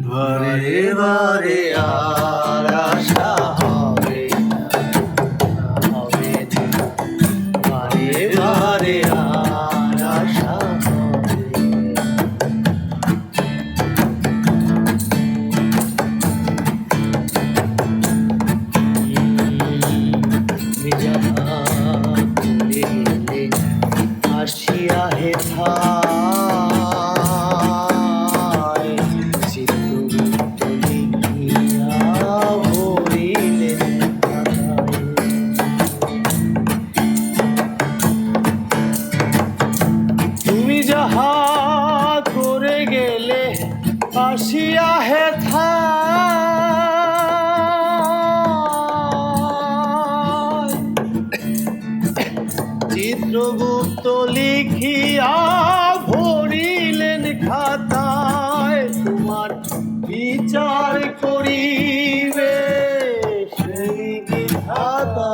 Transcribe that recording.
বারে বারে আর আশা হবে না, হবে না। বারে বারে আর আশা হবে না। আসিয়া হে ঠায় চিত্রগুপ্ত লিখিয়া ভরিলেন খাতায়। তুমি যাহা করে গেলে আসিয়া হে ঠায় চিত্রগুপ্ত লিখিয়া ভরিলেন খাতায়। তোমার বিচার করিবে সেই বিধাতা।